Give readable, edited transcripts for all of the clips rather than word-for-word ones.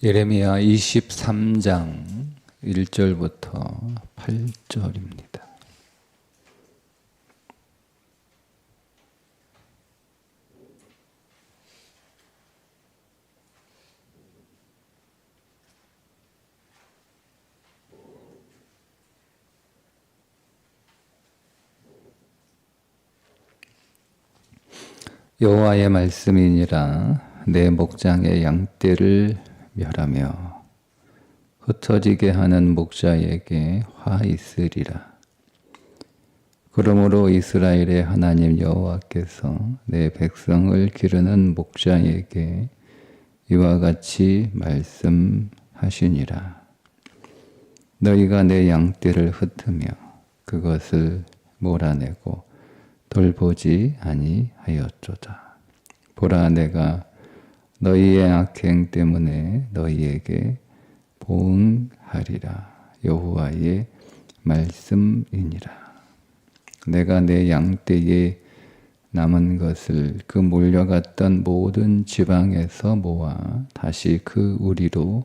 예레미야 23장 1절부터 8절입니다. 여호와의 말씀이니라. 내 목장의 양떼를 멸하며 흩어지게 하는 목자에게 화 있으리라. 그러므로 이스라엘의 하나님 여호와께서 내 백성을 기르는 목자에게 이와 같이 말씀하시니라. 너희가 내 양떼를 흩으며 그것을 몰아내고 돌보지 아니하였도다. 보라, 내가 너희의 악행 때문에 너희에게 보응하리라. 여호와의 말씀이니라. 내가 내 양떼에 남은 것을 그 몰려갔던 모든 지방에서 모아 다시 그 우리로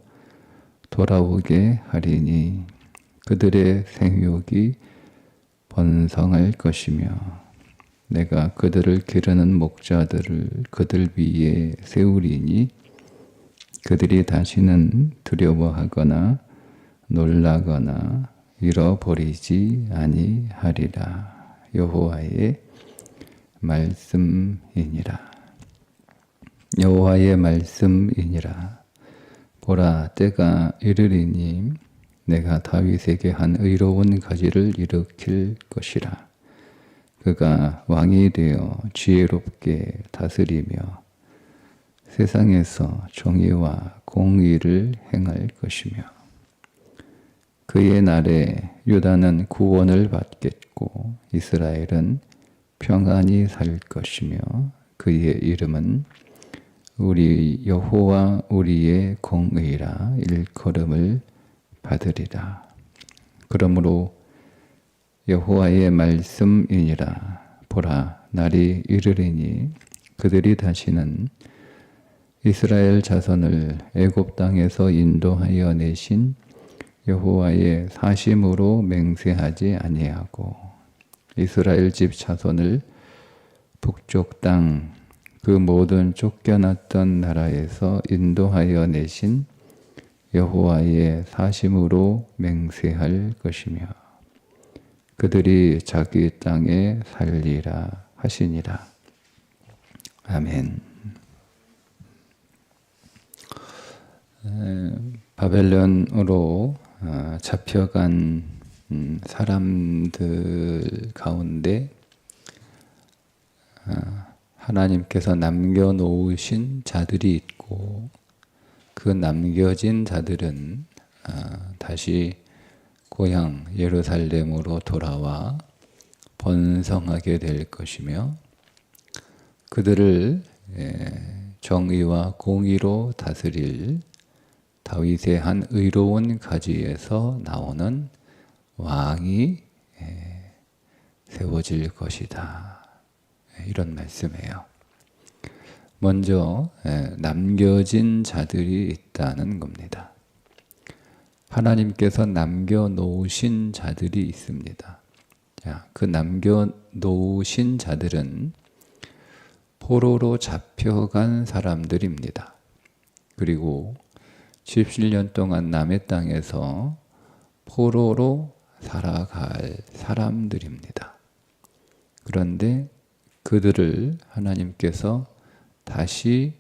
돌아오게 하리니 그들의 생육이 번성할 것이며 내가 그들을 기르는 목자들을 그들 위에 세우리니 그들이 다시는 두려워하거나 놀라거나 잃어버리지 아니하리라. 여호와의 말씀이니라. 여호와의 말씀이니라. 보라, 때가 이르리니 내가 다윗에게 한 의로운 가지를 일으킬 것이라. 그가 왕이 되어 지혜롭게 다스리며 세상에서 정의와 공의를 행할 것이며 그의 날에 유다는 구원을 받겠고 이스라엘은 평안히 살 것이며 그의 이름은 우리 여호와 우리의 공의라 일컬음을 받으리라. 그러므로 여호와의 말씀이니라. 보라, 날이 이르리니 그들이 다시는 이스라엘 자손을 애굽 땅에서 인도하여 내신 여호와의 사심으로 맹세하지 아니하고 이스라엘 집 자손을 북쪽 땅 그 모든 쫓겨났던 나라에서 인도하여 내신 여호와의 사심으로 맹세할 것이며 그들이 자기 땅에 살리라 하시니라. 아멘. 바벨론으로 잡혀간 사람들 가운데 하나님께서 남겨놓으신 자들이 있고 그 남겨진 자들은 다시 고향 예루살렘으로 돌아와 번성하게 될 것이며 그들을 정의와 공의로 다스릴 다윗의 한 의로운 가지에서 나오는 왕이 세워질 것이다. 이런 말씀이에요. 먼저 남겨진 자들이 있다는 겁니다. 하나님께서 남겨놓으신 자들이 있습니다. 자, 그 남겨놓으신 자들은 포로로 잡혀간 사람들입니다. 그리고 17년 동안 남의 땅에서 포로로 살아갈 사람들입니다. 그런데 그들을 하나님께서 다시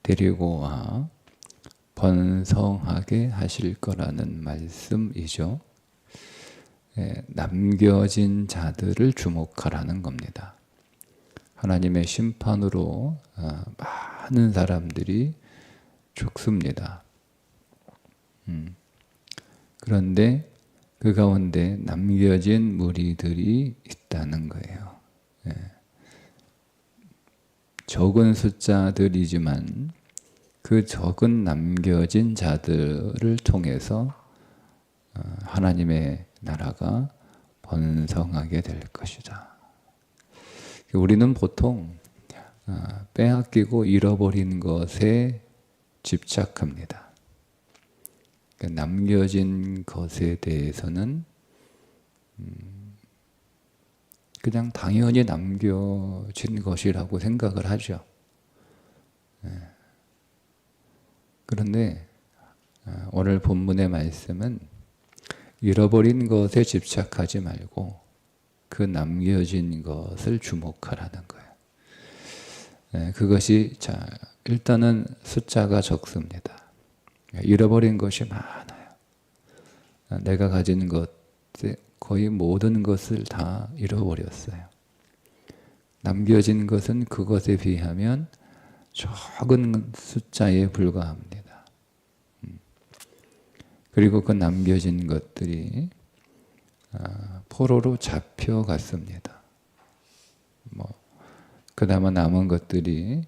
데리고 와 번성하게 하실 거라는 말씀이죠. 남겨진 자들을 주목하라는 겁니다. 하나님의 심판으로 많은 사람들이 죽습니다. 그런데 그 가운데 남겨진 무리들이 있다는 거예요. 적은 숫자들이지만 그 적은 남겨진 자들을 통해서 하나님의 나라가 번성하게 될 것이다. 우리는 보통 빼앗기고 잃어버린 것에 집착합니다. 그러니까 남겨진 것에 대해서는 그냥 당연히 남겨진 것이라고 생각을 하죠. 그런데 오늘 본문의 말씀은 잃어버린 것에 집착하지 말고 그 남겨진 것을 주목하라는 거예요. 그것이 일단은 숫자가 적습니다. 잃어버린 것이 많아요. 내가 가진 것의 거의 모든 것을 다 잃어버렸어요. 남겨진 것은 그것에 비하면 적은 숫자에 불과합니다. 그리고 그 남겨진 것들이 포로로 잡혀갔습니다. 그나마 남은 것들이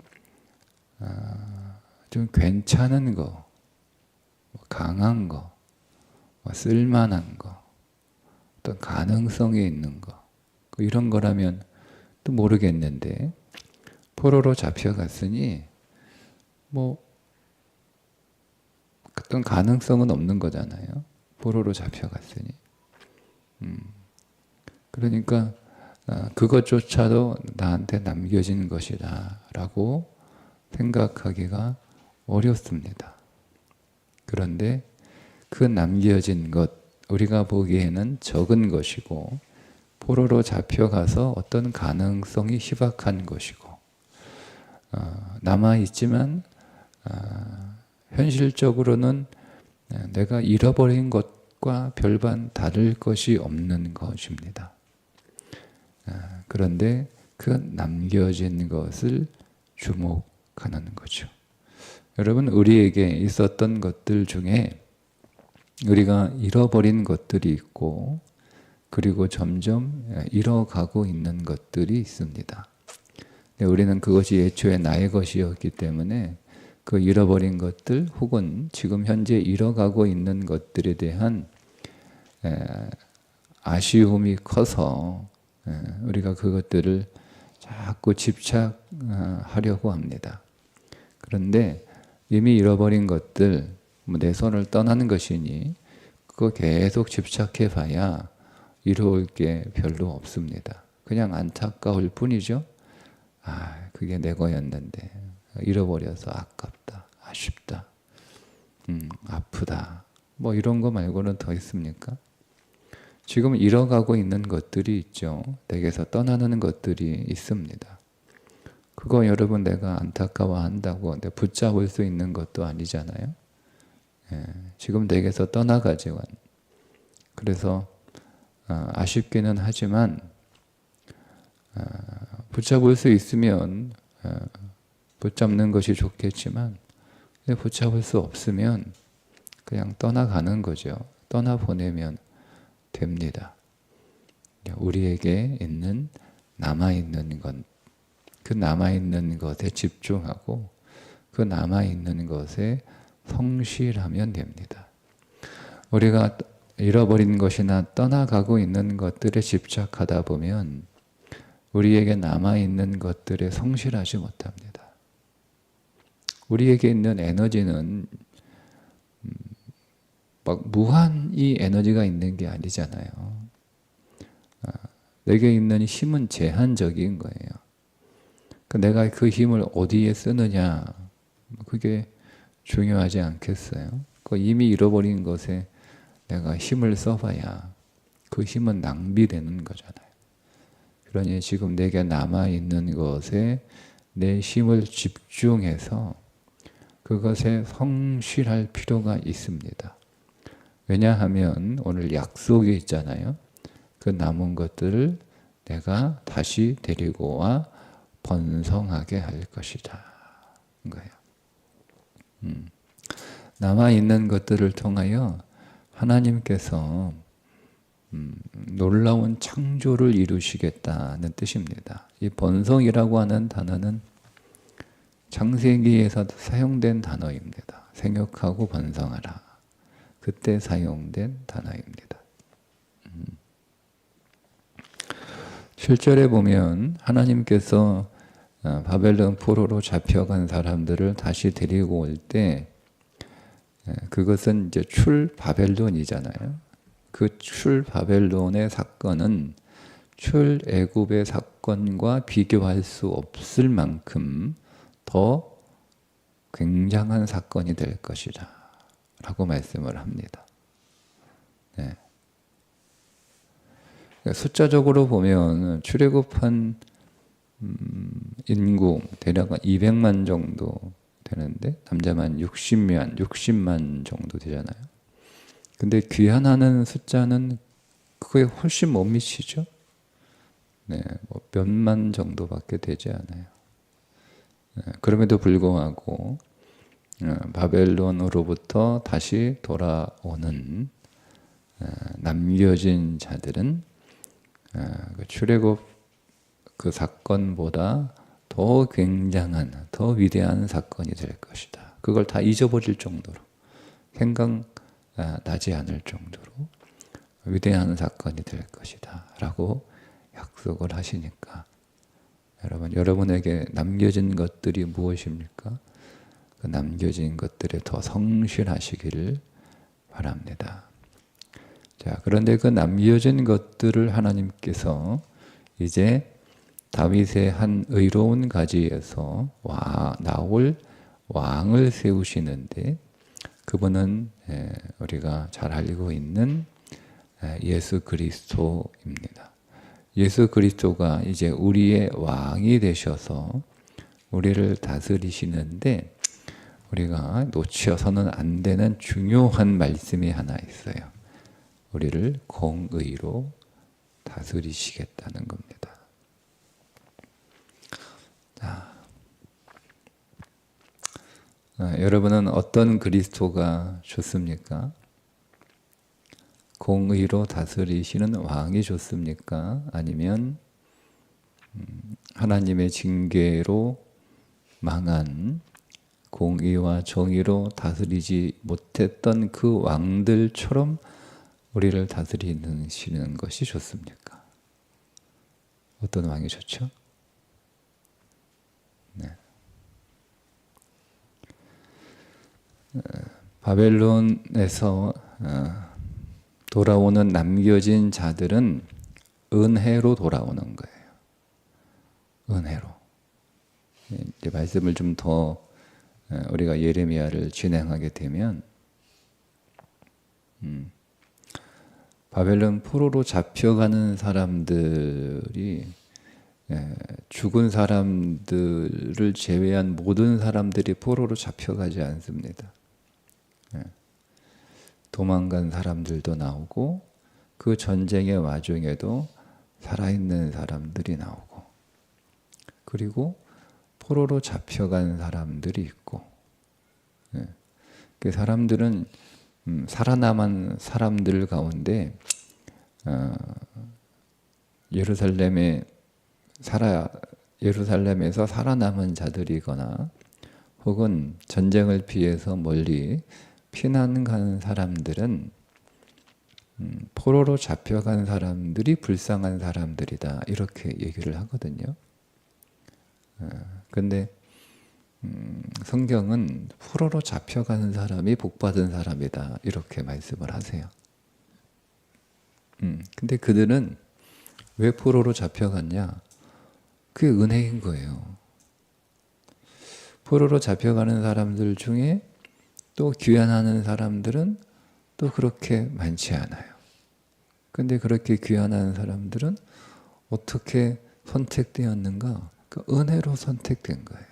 좀 괜찮은 거, 강한 거, 쓸만한 거, 어떤 가능성이 있는 거, 이런 거라면 또 모르겠는데 포로로 잡혀갔으니 어떤 가능성은 없는 거잖아요. 포로로 잡혀갔으니. 그러니까 그것조차도 나한테 남겨진 것이다 라고 생각하기가 어렵습니다. 그런데 그 남겨진 것, 우리가 보기에는 적은 것이고 포로로 잡혀가서 어떤 가능성이 희박한 것이고 남아있지만 현실적으로는 내가 잃어버린 것과 별반 다를 것이 없는 것입니다. 그런데 그 남겨진 것을 주목하는 거죠. 여러분, 우리에게 있었던 것들 중에 우리가 잃어버린 것들이 있고 그리고 점점 잃어가고 있는 것들이 있습니다. 우리는 그것이 애초에 나의 것이었기 때문에 그 잃어버린 것들 혹은 지금 현재 잃어가고 있는 것들에 대한 아쉬움이 커서 우리가 그것들을 자꾸 집착하려고 합니다. 그런데 이미 잃어버린 것들, 내 손을 떠나는 것이니 그거 계속 집착해 봐야 이루어올 게 별로 없습니다. 그냥 안타까울 뿐이죠. 그게 내 거였는데 잃어버려서 아깝다, 아쉽다, 아프다, 이런 거 말고는 더 있습니까? 지금 잃어가고 있는 것들이 있죠. 내게서 떠나는 것들이 있습니다. 그거 여러분 내가 안타까워한다고 붙잡을 수 있는 것도 아니잖아요. 지금 내게서 떠나가지만 그래서 아쉽기는 하지만 붙잡을 수 있으면 붙잡는 것이 좋겠지만 붙잡을 수 없으면 그냥 떠나가는 거죠. 떠나보내면 됩니다. 우리에게 있는 남아있는 것, 그 남아있는 것에 집중하고 그 남아있는 것에 성실하면 됩니다. 우리가 잃어버린 것이나 떠나가고 있는 것들에 집착하다 보면 우리에게 남아있는 것들에 성실하지 못합니다. 우리에게 있는 에너지는 막 무한히 에너지가 있는 게 아니잖아요. 내게 있는 힘은 제한적인 거예요. 내가 그 힘을 어디에 쓰느냐, 그게 중요하지 않겠어요? 이미 잃어버린 것에 내가 힘을 써봐야 그 힘은 낭비되는 거잖아요. 그러니 지금 내게 남아있는 것에 내 힘을 집중해서 그것에 성실할 필요가 있습니다. 왜냐하면 오늘 약속이 있잖아요. 그 남은 것들을 내가 다시 데리고 와 번성하게 할 것이다. 거예요. 남아있는 것들을 통하여 하나님께서 놀라운 창조를 이루시겠다는 뜻입니다. 이 번성이라고 하는 단어는 창세기에서 사용된 단어입니다. 생육하고 번성하라. 그때 사용된 단어입니다. 7절에 보면 하나님께서 바벨론 포로로 잡혀간 사람들을 다시 데리고 올 때 그 그것은 이제 출바벨론이잖아요. 그 출바벨론의 사건은 출애굽의 사건과 비교할 수 없을 만큼 더 굉장한 사건이 될 것이다 라고 말씀을 합니다. 네. 숫자적으로 보면 출애굽한 인구 대략 200만 정도 되는데 남자만 60만 정도 되잖아요. 근데 귀환하는 숫자는 그거에 훨씬 못 미치죠. 네, 뭐 몇만 정도밖에 되지 않아요. 네, 그럼에도 불구하고 바벨론으로부터 다시 돌아오는 남겨진 자들은 그 출애굽 그 사건보다 더 굉장한, 더 위대한 사건이 될 것이다. 그걸 다 잊어버릴 정도로, 생각나지 않을 정도로 위대한 사건이 될 것이다 라고 약속을 하시니까 여러분에게 남겨진 것들이 무엇입니까? 그 남겨진 것들에 더 성실하시기를 바랍니다. 자, 그런데 그 남겨진 것들을 하나님께서 이제 다윗의 한 의로운 가지에서 나올 왕을 세우시는데 그분은 우리가 잘 알고 있는 예수 그리스도입니다. 예수 그리스도가 이제 우리의 왕이 되셔서 우리를 다스리시는데 우리가 놓쳐서는 안 되는 중요한 말씀이 하나 있어요. 우리를 공의로 다스리시겠다는 겁니다. 자, 여러분은 어떤 그리스도가 좋습니까? 공의로 다스리시는 왕이 좋습니까? 아니면 하나님의 징계로 망한 공의와 정의로 다스리지 못했던 그 왕들처럼 우리를 다스리시는 것이 좋습니까? 어떤 왕이 좋죠? 네. 바벨론에서 돌아오는 남겨진 자들은 은혜로 돌아오는 거예요. 은혜로. 이제 말씀을 좀 더 우리가 예레미야를 진행하게 되면 바벨론 포로로 잡혀가는 사람들이 죽은 사람들을 제외한 모든 사람들이 포로로 잡혀가지 않습니다. 도망간 사람들도 나오고 그 전쟁의 와중에도 살아있는 사람들이 나오고 그리고 포로로 잡혀간 사람들이 있고 그 사람들은 살아남은 사람들 가운데 예루살렘에서 살아남은 자들이거나 혹은 전쟁을 피해서 멀리 피난 간 사람들은 포로로 잡혀간 사람들이 불쌍한 사람들이다 이렇게 얘기를 하거든요. 근데 성경은 포로로 잡혀가는 사람이 복받은 사람이다 이렇게 말씀을 하세요. 근데 그들은 왜 포로로 잡혀갔냐? 그게 은혜인 거예요. 포로로 잡혀가는 사람들 중에 또 귀환하는 사람들은 또 그렇게 많지 않아요. 근데 그렇게 귀환하는 사람들은 어떻게 선택되었는가? 그러니까 은혜로 선택된 거예요.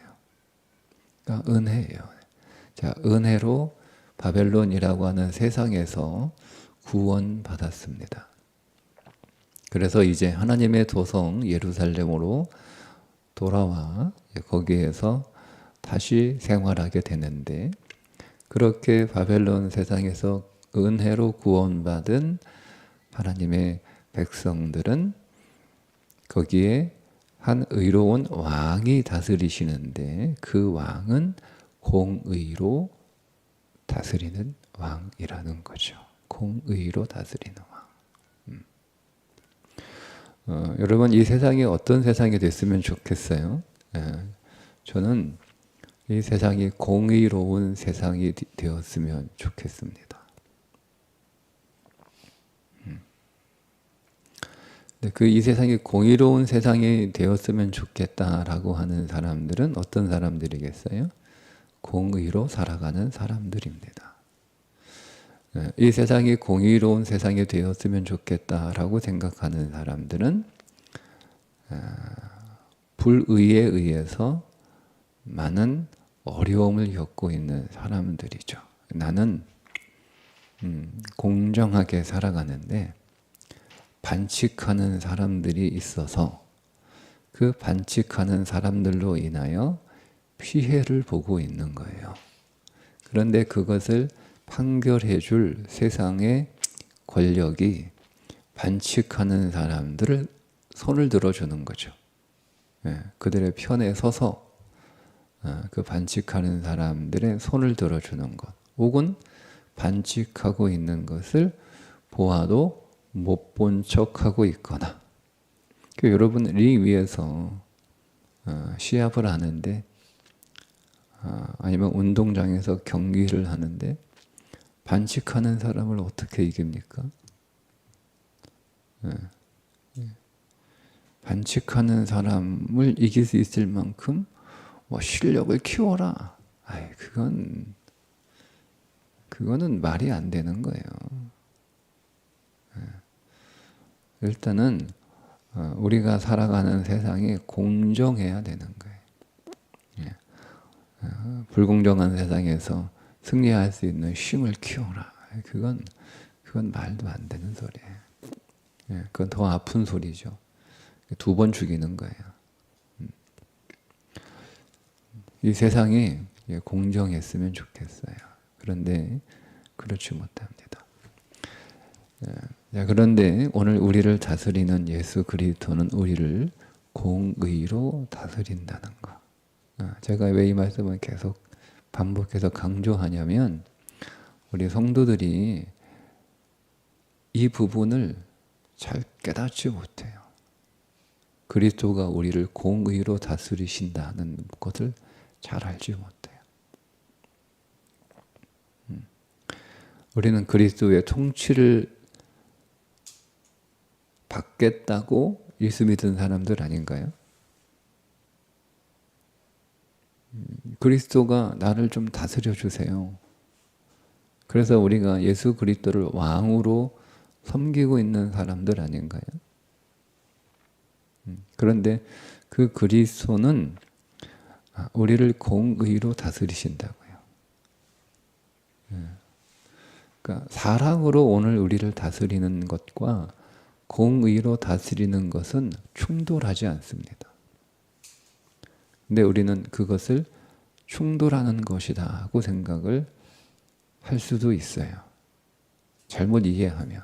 그러니까 은혜예요. 자, 은혜로 바벨론이라고 하는 세상에서 구원받았습니다. 그래서 이제 하나님의 도성 예루살렘으로 돌아와 거기에서 다시 생활하게 되는데 그렇게 바벨론 세상에서 은혜로 구원받은 하나님의 백성들은 거기에 한 의로운 왕이 다스리시는데 그 왕은 공의로 다스리는 왕이라는 거죠. 공의로 다스리는 왕. 여러분 이 세상이 어떤 세상이 됐으면 좋겠어요? 저는 이 세상이 공의로운 세상이 되었으면 좋겠습니다. 이 세상이 공의로운 세상이 되었으면 좋겠다라고 하는 사람들은 어떤 사람들이겠어요? 공의로 살아가는 사람들입니다. 이 세상이 공의로운 세상이 되었으면 좋겠다라고 생각하는 사람들은 불의에 의해서 많은 어려움을 겪고 있는 사람들이죠. 나는 공정하게 살아가는데 반칙하는 사람들이 있어서 그 반칙하는 사람들로 인하여 피해를 보고 있는 거예요. 그런데 그것을 판결해 줄 세상의 권력이 반칙하는 사람들을 손을 들어주는 거죠. 그들의 편에 서서 그 반칙하는 사람들의 손을 들어주는 것, 혹은 반칙하고 있는 것을 보아도 못 본 척하고 있거나, 여러분이 위해서 시합을 하는데 아니면 운동장에서 경기를 하는데 반칙하는 사람을 어떻게 이깁니까? 반칙하는 사람을 이길 수 있을 만큼 실력을 키워라. 그거는 말이 안 되는 거예요. 일단은 우리가 살아가는 세상이 공정해야 되는 거예요. 불공정한 세상에서 승리할 수 있는 힘을 키워라. 그건 말도 안 되는 소리예요. 그건 더 아픈 소리죠. 2번 죽이는 거예요. 이 세상이 공정했으면 좋겠어요. 그런데 그렇지 못합니다. 그런데 오늘 우리를 다스리는 예수 그리스도는 우리를 공의로 다스린다는 거. 제가 왜 이 말씀을 계속 반복해서 강조하냐면, 우리 성도들이 이 부분을 잘 깨닫지 못해요. 그리스도가 우리를 공의로 다스리신다는 것을 잘 알지 못해요. 우리는 그리스도의 통치를 받겠다고 예수 믿은 사람들 아닌가요? 그리스도가 나를 좀 다스려 주세요. 그래서 우리가 예수 그리스도를 왕으로 섬기고 있는 사람들 아닌가요? 그런데 그 그리스도는 우리를 공의로 다스리신다고요. 그러니까 사랑으로 오늘 우리를 다스리는 것과 공의로 다스리는 것은 충돌하지 않습니다. 근데 우리는 그것을 충돌하는 것이다고 생각을 할 수도 있어요. 잘못 이해하면.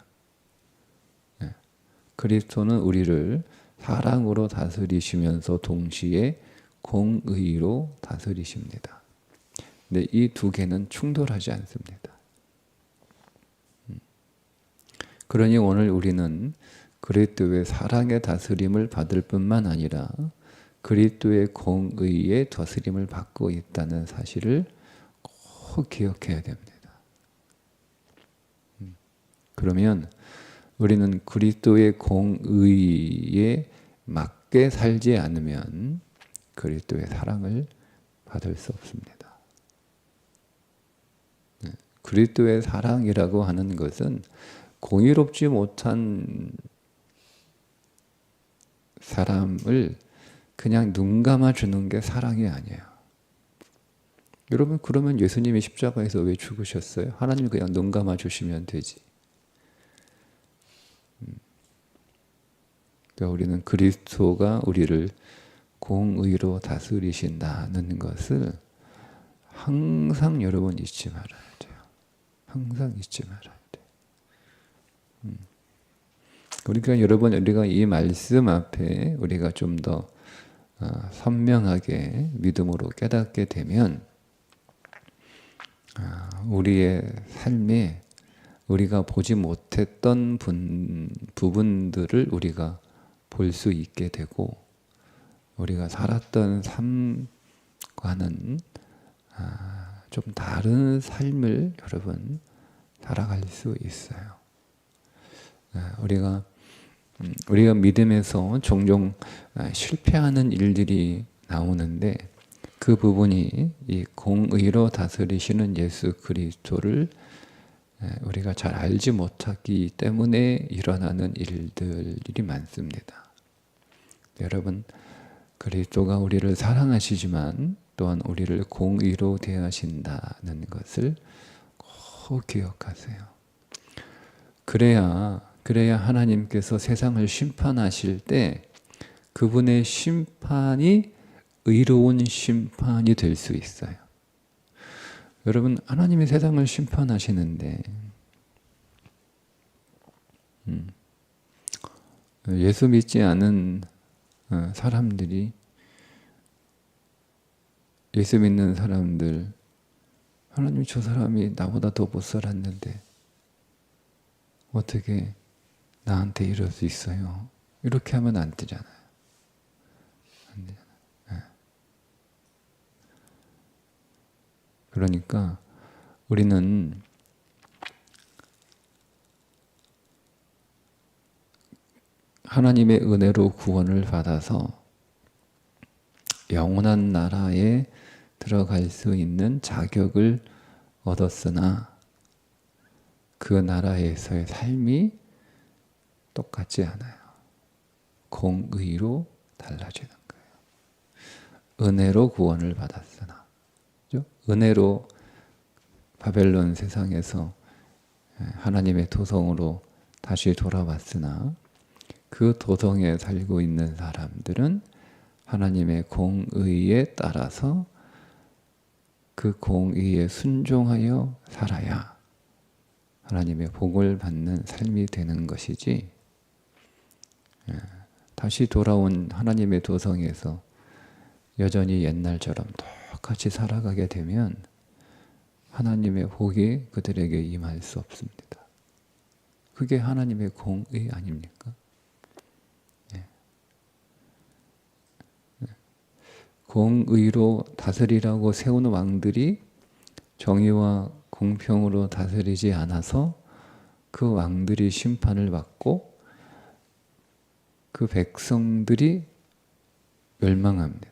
그리스도는 우리를 사랑으로 다스리시면서 동시에 공의로 다스리십니다. 근데 이 2개는 충돌하지 않습니다. 그러니 오늘 우리는 그리스도의 사랑의 다스림을 받을 뿐만 아니라 그리스도의 공의의 다스림을 받고 있다는 사실을 꼭 기억해야 됩니다. 그러면 우리는 그리스도의 공의에 맞게 살지 않으면 그리스도의 사랑을 받을 수 없습니다. 그리스도의 사랑이라고 하는 것은 공의롭지 못한 사람을 그냥 눈 감아주는 게 사랑이 아니에요. 여러분, 그러면 예수님이 십자가에서 왜 죽으셨어요? 하나님 그냥 눈 감아주시면 되지. 그러니까 우리는 그리스도가 우리를 공의로 다스리신다는 것을 항상 여러분 잊지 말아야 돼요. 항상 잊지 말아야 돼요. 그러니까 여러분, 우리가 이 말씀 앞에 우리가 좀 더 선명하게 믿음으로 깨닫게 되면 우리의 삶에 우리가 보지 못했던 부분들을 우리가 볼 수 있게 되고, 우리가 살았던 삶과는 좀 다른 삶을 여러분 살아갈 수 있어요. 우리가 믿음에서 종종 실패하는 일들이 나오는데 그 부분이 이 공의로 다스리시는 예수 그리스도를 우리가 잘 알지 못하기 때문에 일어나는 일들이 많습니다. 여러분, 그리스도가 우리를 사랑하시지만 또한 우리를 공의로 대하신다는 것을 꼭 기억하세요. 그래야 하나님께서 세상을 심판하실 때 그분의 심판이 의로운 심판이 될 수 있어요. 여러분, 하나님이 세상을 심판하시는데 예수 믿지 않은 사람들이, 예수 믿는 사람들, 하나님 저 사람이 나보다 더 못 살았는데 어떻게 나한테 이럴 수 있어요? 이렇게 하면 안 되잖아요. 안 되잖아요. 그러니까 우리는 하나님의 은혜로 구원을 받아서 영원한 나라에 들어갈 수 있는 자격을 얻었으나 그 나라에서의 삶이 똑같지 않아요. 공의로 달라지는 거예요. 은혜로 구원을 받았으나, 그렇죠? 은혜로 바벨론 세상에서 하나님의 도성으로 다시 돌아왔으나 그 도성에 살고 있는 사람들은 하나님의 공의에 따라서 그 공의에 순종하여 살아야 하나님의 복을 받는 삶이 되는 것이지, 다시 돌아온 하나님의 도성에서 여전히 옛날처럼 똑같이 살아가게 되면 하나님의 복이 그들에게 임할 수 없습니다. 그게 하나님의 공의 아닙니까? 공의로 다스리라고 세운 왕들이 정의와 공평으로 다스리지 않아서 그 왕들이 심판을 받고 그 백성들이 멸망합니다.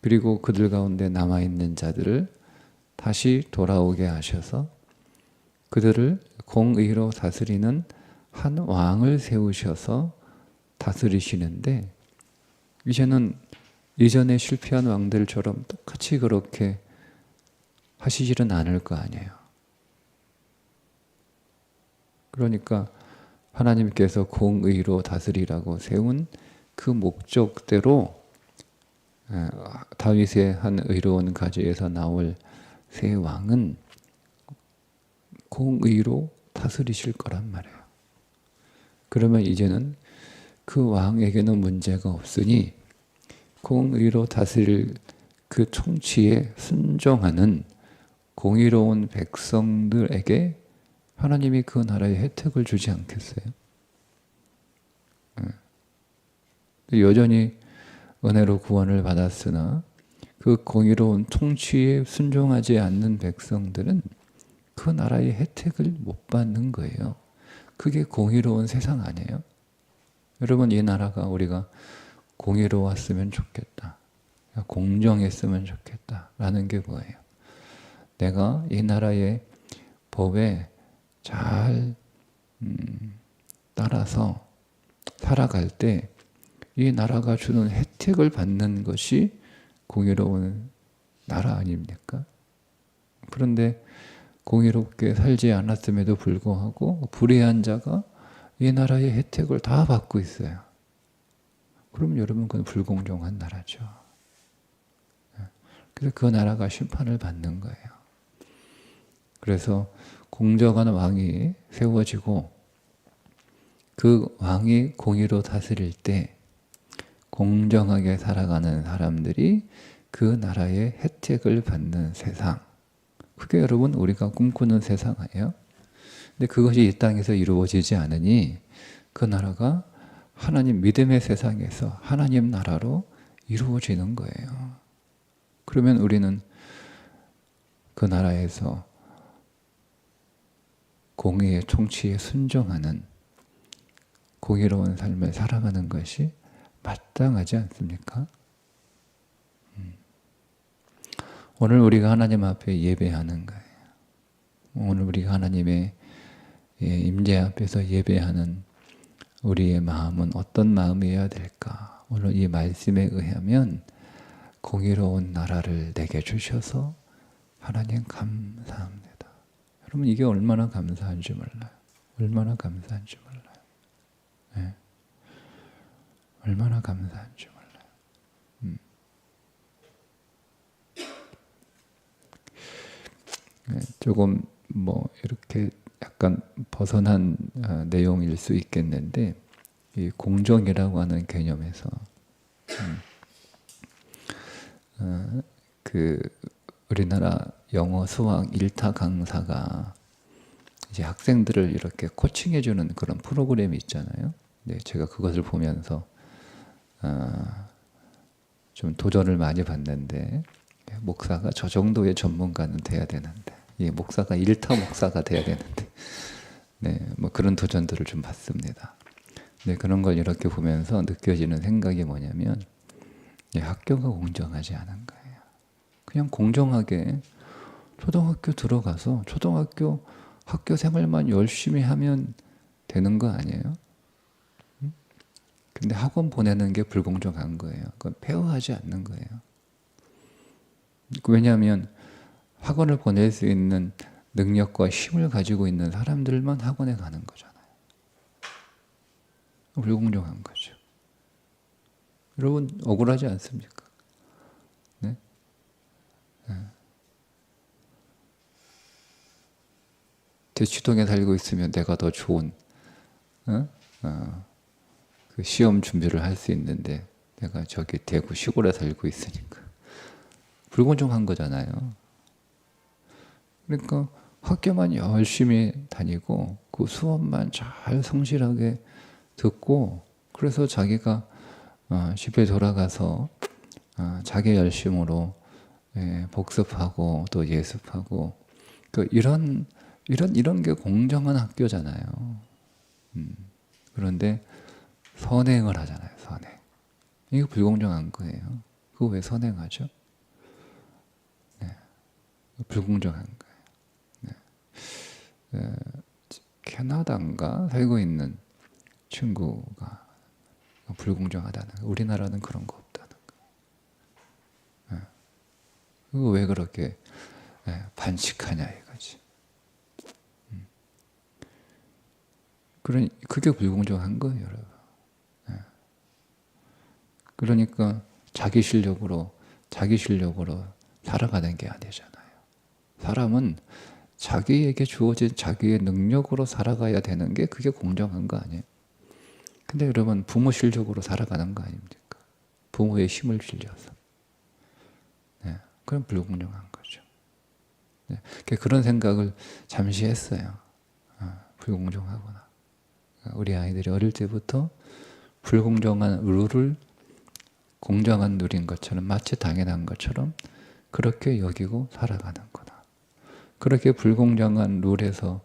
그리고 그들 가운데 남아있는 자들을 다시 돌아오게 하셔서 그들을 공의로 다스리는 한 왕을 세우셔서 다스리시는데, 이제는 이전에 실패한 왕들처럼 똑같이 그렇게 하시지는 않을 거 아니에요. 그러니까 하나님께서 공의로 다스리라고 세운 그 목적대로 다윗의 한 의로운 가지에서 나올 새 왕은 공의로 다스리실 거란 말이에요. 그러면 이제는 그 왕에게는 문제가 없으니 공의로 다스릴 그 통치에 순종하는 공의로운 백성들에게 하나님이 그 나라의 혜택을 주지 않겠어요? 여전히 은혜로 구원을 받았으나 그 공의로운 통치에 순종하지 않는 백성들은 그 나라의 혜택을 못 받는 거예요. 그게 공의로운 세상 아니에요? 여러분, 이 나라가 우리가 공의로웠으면 좋겠다, 공정했으면 좋겠다라는 게 뭐예요? 내가 이 나라의 법에 잘 따라서 살아갈 때 이 나라가 주는 혜택을 받는 것이 공의로운 나라 아닙니까? 그런데 공의롭게 살지 않았음에도 불구하고 불의한 자가 이 나라의 혜택을 다 받고 있어요. 그럼 여러분, 그건 불공정한 나라죠. 그래서 그 나라가 심판을 받는 거예요. 그래서 공정한 왕이 세워지고 그 왕이 공의로 다스릴 때 공정하게 살아가는 사람들이 그 나라의 혜택을 받는 세상, 그게 여러분 우리가 꿈꾸는 세상 아니에요? 근데 그것이 이 땅에서 이루어지지 않으니 그 나라가 하나님 믿음의 세상에서 하나님 나라로 이루어지는 거예요. 그러면 우리는 그 나라에서 공의의 통치에 순종하는 공의로운 삶을 살아가는 것이 마땅하지 않습니까? 오늘 우리가 하나님 앞에 예배하는 거예요. 오늘 우리가 하나님의 임재 앞에서 예배하는 우리의 마음은 어떤 마음이어야 될까? 오늘 이 말씀에 의하면 공의로운 나라를 내게 주셔서 하나님 감사합니다. 여러분 이게 얼마나 감사한지 몰라요. 얼마나 감사한지 몰라요. 네. 얼마나 감사한지 몰라요. 네, 조금 뭐 이렇게 약간 벗어난 내용일 수 있겠는데 이 공정이라고 하는 개념에서 그 우리나라 영어 수학 1타 강사가 이제 학생들을 이렇게 코칭해주는 그런 프로그램이 있잖아요. 네, 제가 그것을 보면서 좀 도전을 많이 받는데 목사가 저 정도의 전문가는 돼야 되는데 목사가 1타 목사가 돼야 되는데 네, 뭐 그런 도전들을 좀 받습니다. 네, 그런 걸 이렇게 보면서 느껴지는 생각이 뭐냐면 학교가 공정하지 않은 거예요. 그냥 공정하게 초등학교 들어가서 초등학교 학교 생활만 열심히 하면 되는 거 아니에요? 근데 학원 보내는 게 불공정한 거예요. 그건 페어하지 않는 거예요. 왜냐하면 학원을 보낼 수 있는 능력과 힘을 가지고 있는 사람들만 학원에 가는 거잖아요. 불공정한 거죠. 여러분 억울하지 않습니까? 네? 네. 대치동에 살고 있으면 내가 더 좋은 그 시험 준비를 할 수 있는데 내가 저기 대구 시골에 살고 있으니까 불공정한 거잖아요. 그러니까 학교만 열심히 다니고 그 수업만 잘 성실하게 듣고 그래서 자기가 집에 돌아가서 자기 열심으로 복습하고 또 예습하고 이런 게 공정한 학교잖아요. 그런데 선행을 하잖아요. 선행. 이거 불공정한 거예요. 그거 왜 선행하죠? 네. 불공정한 거예요. 네. 캐나다인가 살고 있는 친구가 불공정하다는 거. 우리나라는 그런 거 없다는 거. 네. 그거 왜 그렇게 반칙하냐 이거지. 그게 불공정한 거예요, 여러분. 그러니까 자기 실력으로 살아가는 게 아니잖아요. 사람은 자기에게 주어진 자기의 능력으로 살아가야 되는 게 그게 공정한 거 아니에요? 근데 여러분 부모 실력으로 살아가는 거 아닙니까? 부모의 힘을 빌려서. 네, 그럼 불공정한 거죠. 네, 그런 생각을 잠시 했어요. 불공정하구나. 우리 아이들이 어릴 때부터 불공정한 룰을 공정한 룰인 것처럼 마치 당연한 것처럼 그렇게 여기고 살아가는구나. 그렇게 불공정한 룰에서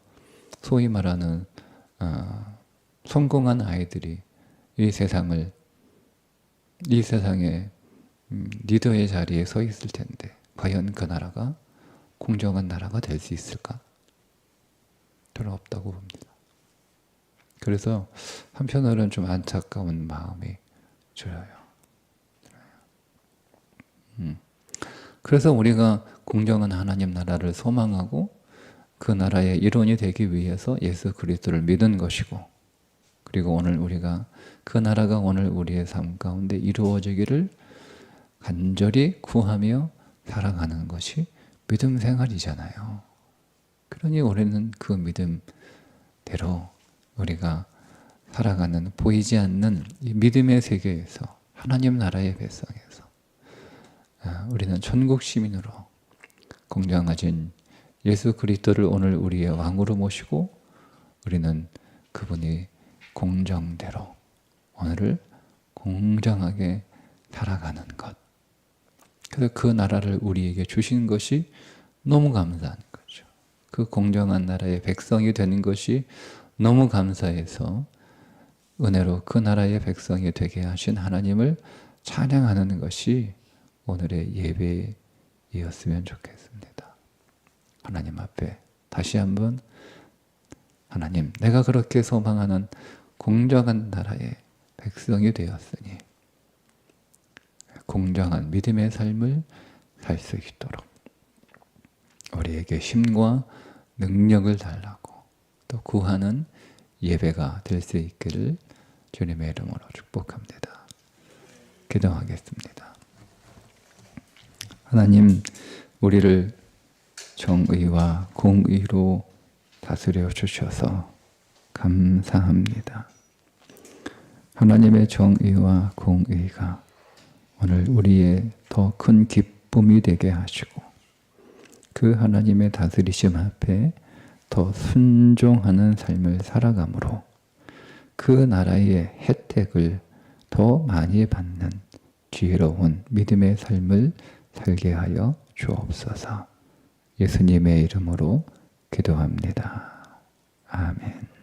소위 말하는 성공한 아이들이 이 세상에 리더의 자리에 서 있을 텐데 과연 그 나라가 공정한 나라가 될 수 있을까? 저는 없다고 봅니다. 그래서 한편으로는 좀 안타까운 마음이 들어요. 그래서 우리가 공정한 하나님 나라를 소망하고 그 나라의 일원이 되기 위해서 예수 그리스도를 믿은 것이고 그리고 오늘 우리가 그 나라가 오늘 우리의 삶 가운데 이루어지기를 간절히 구하며 살아가는 것이 믿음 생활이잖아요. 그러니 우리는 그 믿음대로 우리가 살아가는 보이지 않는 이 믿음의 세계에서 하나님 나라의 백성에서 우리는 천국 시민으로 공정하신 예수 그리스도를 오늘 우리의 왕으로 모시고 우리는 그분이 공정대로 오늘을 공정하게 살아가는 것. 그래서 그 나라를 우리에게 주신 것이 너무 감사한 거죠. 그 공정한 나라의 백성이 되는 것이 너무 감사해서 은혜로 그 나라의 백성이 되게 하신 하나님을 찬양하는 것이 오늘의 예배이었으면 좋겠습니다. 하나님 앞에 다시 한번 하나님, 내가 그렇게 소망하는 공정한 나라의 백성이 되었으니 공정한 믿음의 삶을 살 수 있도록 우리에게 힘과 능력을 달라고 또 구하는 예배가 될 수 있기를 주님의 이름으로 축복합니다. 기도하겠습니다. 하나님, 우리를 정의와 공의로 다스려 주셔서 감사합니다. 하나님의 정의와 공의가 오늘 우리의 더 큰 기쁨이 되게 하시고 그 하나님의 다스리심 앞에 더 순종하는 삶을 살아감으로 그 나라의 혜택을 더 많이 받는 지혜로운 믿음의 삶을 살게 하여 주옵소서. 예수님의 이름으로 기도합니다. 아멘.